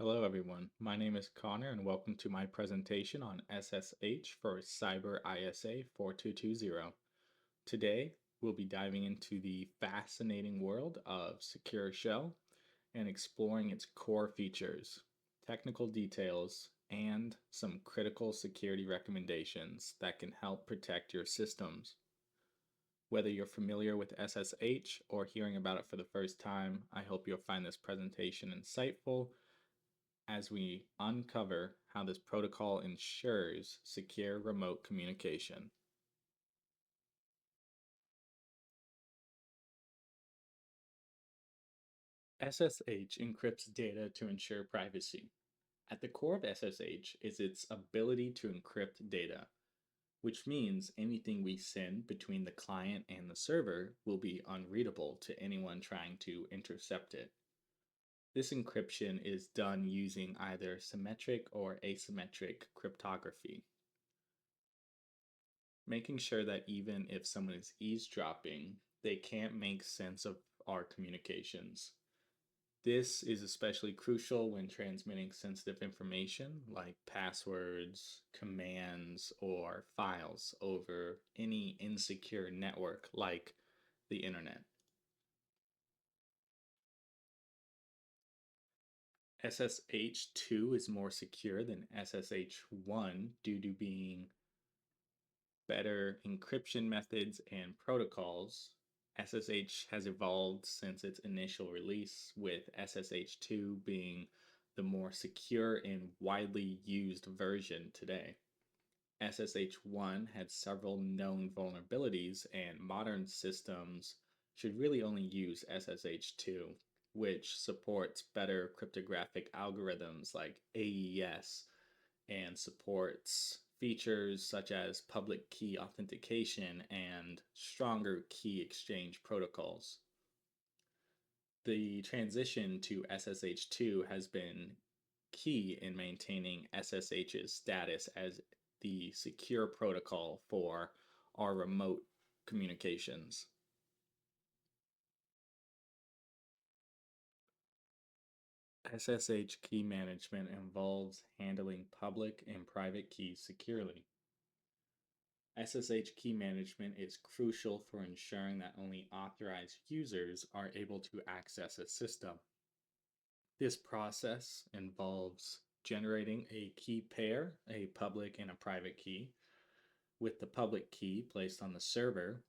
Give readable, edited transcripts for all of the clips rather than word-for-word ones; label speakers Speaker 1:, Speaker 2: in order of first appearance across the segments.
Speaker 1: Hello, everyone. My name is Connor, and welcome to my presentation on SSH for Cybr Isa 4220. Today, we'll be diving into the fascinating world of Secure Shell and exploring its core features, technical details, and some critical security recommendations that can help protect your systems. Whether you're familiar with SSH or hearing about it for the first time, I hope you'll find this presentation insightful as we uncover how this protocol ensures secure remote communication. SSH encrypts data to ensure privacy. At the core of SSH is its ability to encrypt data, which means anything we send between the client and the server will be unreadable to anyone trying to intercept it. This encryption is done using either symmetric or asymmetric cryptography, making sure that even if someone is eavesdropping, they can't make sense of our communications. This is especially crucial when transmitting sensitive information like passwords, commands, or files over any insecure network like the internet. SSH2 is more secure than SSH1 due to being better encryption methods and protocols. SSH has evolved since its initial release, with SSH2 being the more secure and widely used version today. SSH1 had several known vulnerabilities, and modern systems should really only use SSH2, which supports better cryptographic algorithms like AES and supports features such as public key authentication and stronger key exchange protocols. The transition to SSH2 has been key in maintaining SSH's status as the secure protocol for our remote communications. SSH key management involves handling public and private keys securely. SSH key management is crucial for ensuring that only authorized users are able to access a system. This process involves generating a key pair, a public and a private key, with the public key placed on the server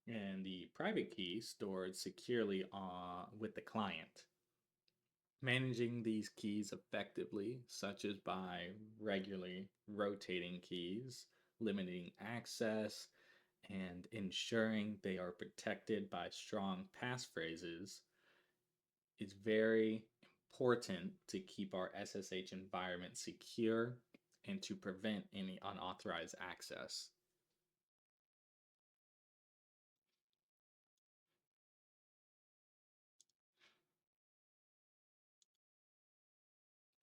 Speaker 1: and the private key stored securely with the client. Managing these keys effectively, such as by regularly rotating keys, limiting access, and ensuring they are protected by strong passphrases, is very important to keep our SSH environment secure and to prevent any unauthorized access.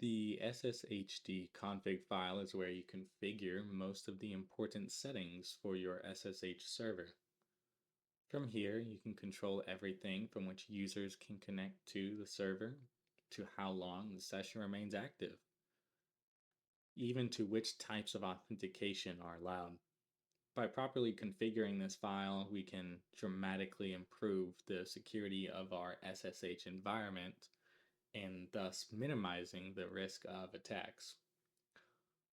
Speaker 1: The SSHD config file is where you configure most of the important settings for your SSH server. From here, you can control everything from which users can connect to the server to how long the session remains active, even to which types of authentication are allowed. By properly configuring this file, we can dramatically improve the security of our SSH environment and thus minimizing the risk of attacks.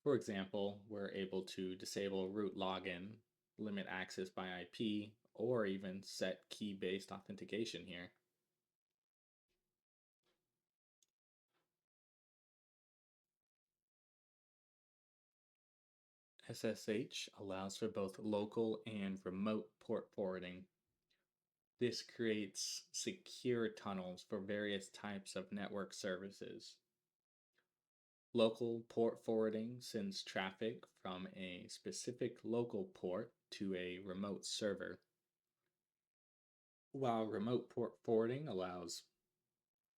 Speaker 1: For example, we're able to disable root login, limit access by IP, or even set key-based authentication here. SSH allows for both local and remote port forwarding. This creates secure tunnels for various types of network services. Local port forwarding sends traffic from a specific local port to a remote server, while remote port forwarding allows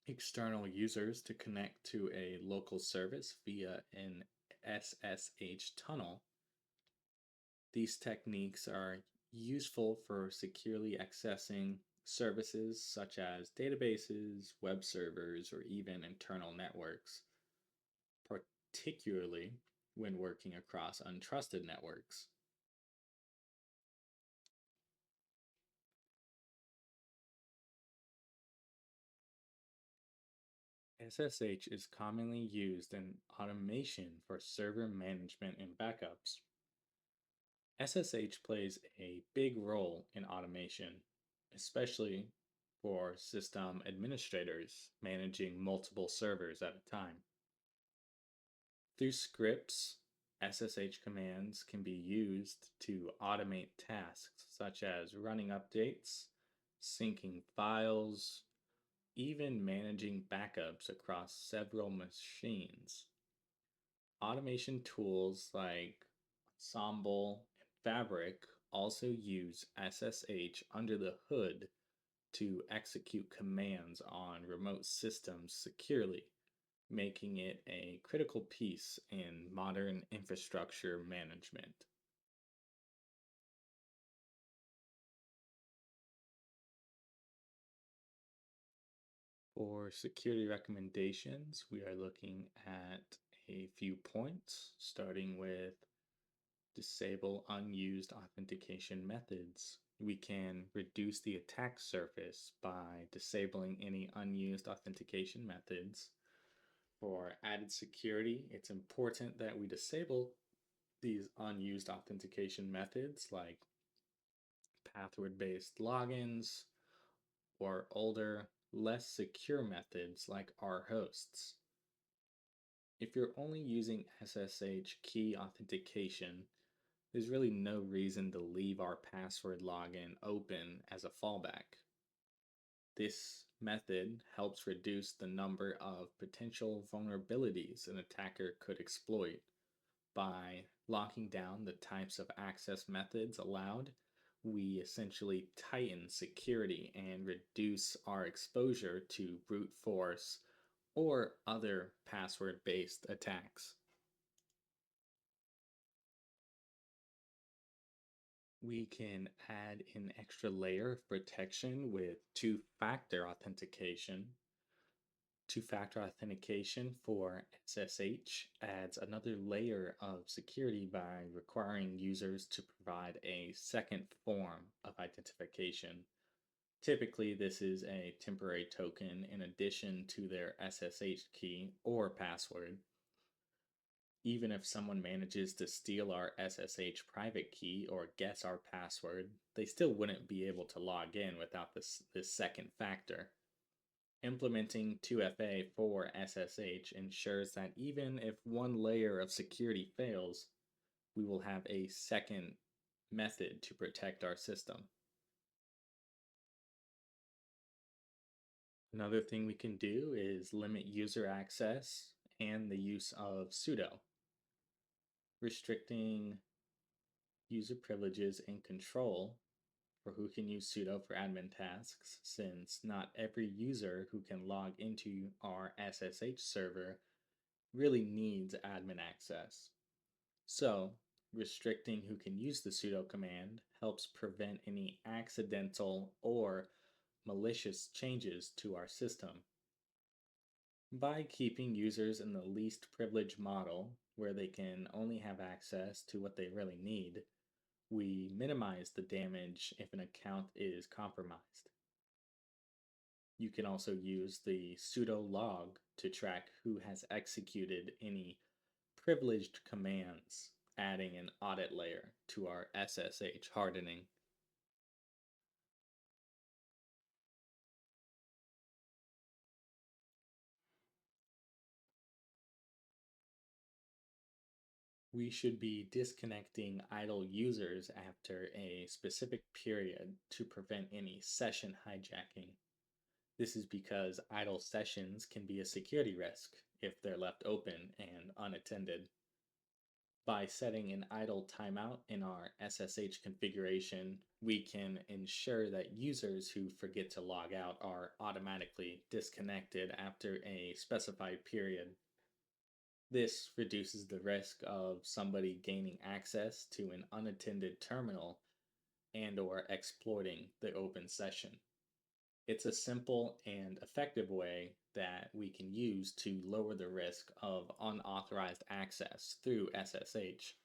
Speaker 1: external users to connect to a local service via an SSH tunnel. These techniques are useful for securely accessing services such as databases, web servers, or even internal networks. particularly when working across untrusted networks. SSH is commonly used in automation for server management and backups. SSH plays a big role in automation, especially for system administrators managing multiple servers at a time. Through scripts, SSH commands can be used to automate tasks such as running updates, syncing files, even managing backups across several machines. Automation tools like Ensemble and Fabric also use SSH under the hood to execute commands on remote systems securely, making it a critical piece in modern infrastructure management. For security recommendations, we are looking at a few points, starting with disable unused authentication methods. We can reduce the attack surface by disabling any unused authentication methods. For added security, it's important that we disable these unused authentication methods like password based logins or older, less secure methods like R hosts. If you're only using SSH key authentication, there's really no reason to leave our password login open as a fallback. This method helps reduce the number of potential vulnerabilities an attacker could exploit. By locking down the types of access methods allowed, we essentially tighten security and reduce our exposure to brute force or other password based attacks. We can add an extra layer of protection with two-factor authentication. Two-factor authentication for SSH adds another layer of security by requiring users to provide a second form of identification. Typically, this is a temporary token in addition to their SSH key or password. Even if someone manages to steal our SSH private key or guess our password, they still wouldn't be able to log in without this second factor. Implementing 2FA for SSH ensures that even if one layer of security fails, we will have a second method to protect our system. Another thing we can do is limit user access and the use of sudo. Restricting user privileges and control for who can use sudo for admin tasks, since not every user who can log into our SSH server really needs admin access. So, restricting who can use the sudo command helps prevent any accidental or malicious changes to our system. By keeping users in the least privilege model, where they can only have access to what they really need, we minimize the damage if an account is compromised. You can also use the sudo log to track who has executed any privileged commands, adding an audit layer to our SSH hardening. We should be disconnecting idle users after a specific period to prevent any session hijacking. This is because idle sessions can be a security risk if they're left open and unattended. By setting an idle timeout in our SSH configuration, we can ensure that users who forget to log out are automatically disconnected after a specified period. This reduces the risk of somebody gaining access to an unattended terminal and or exploiting the open session. It's a simple and effective way that we can use to lower the risk of unauthorized access through SSH.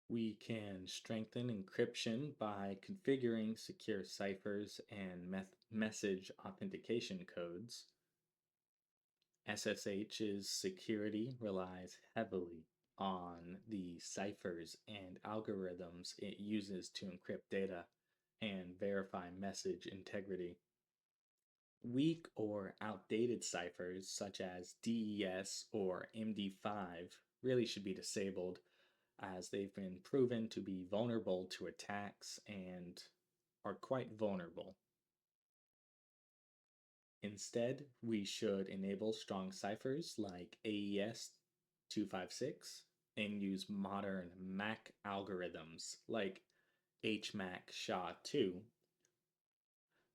Speaker 1: We can strengthen encryption by configuring secure ciphers and message authentication codes. SSH's security relies heavily on the ciphers and algorithms it uses to encrypt data and verify message integrity. Weak or outdated ciphers, such as DES or MD5, really should be disabled as they've been proven to be vulnerable to attacks and are quite vulnerable. Instead, we should enable strong ciphers like AES 256 and use modern MAC algorithms like HMAC SHA-2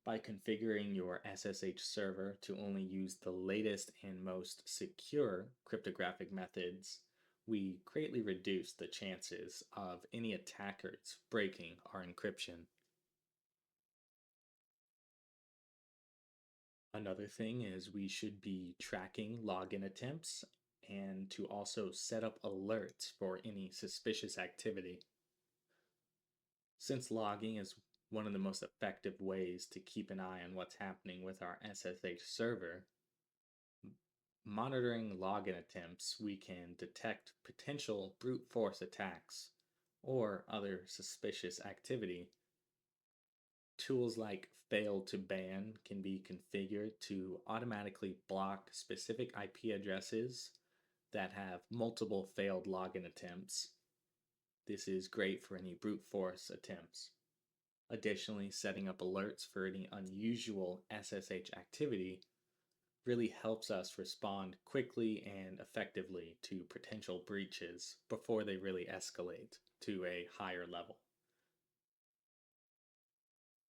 Speaker 1: by configuring your SSH server to only use the latest and most secure cryptographic methods. We greatly reduce the chances of any attackers breaking our encryption. Another thing is we should be tracking login attempts and to also set up alerts for any suspicious activity. Since logging is one of the most effective ways to keep an eye on what's happening with our SSH server, monitoring login attempts, we can detect potential brute force attacks or other suspicious activity. Tools like fail to ban can be configured to automatically block specific IP addresses that have multiple failed login attempts. This is great for any brute force attempts. Additionally, setting up alerts for any unusual SSH activity really helps us respond quickly and effectively to potential breaches before they really escalate to a higher level.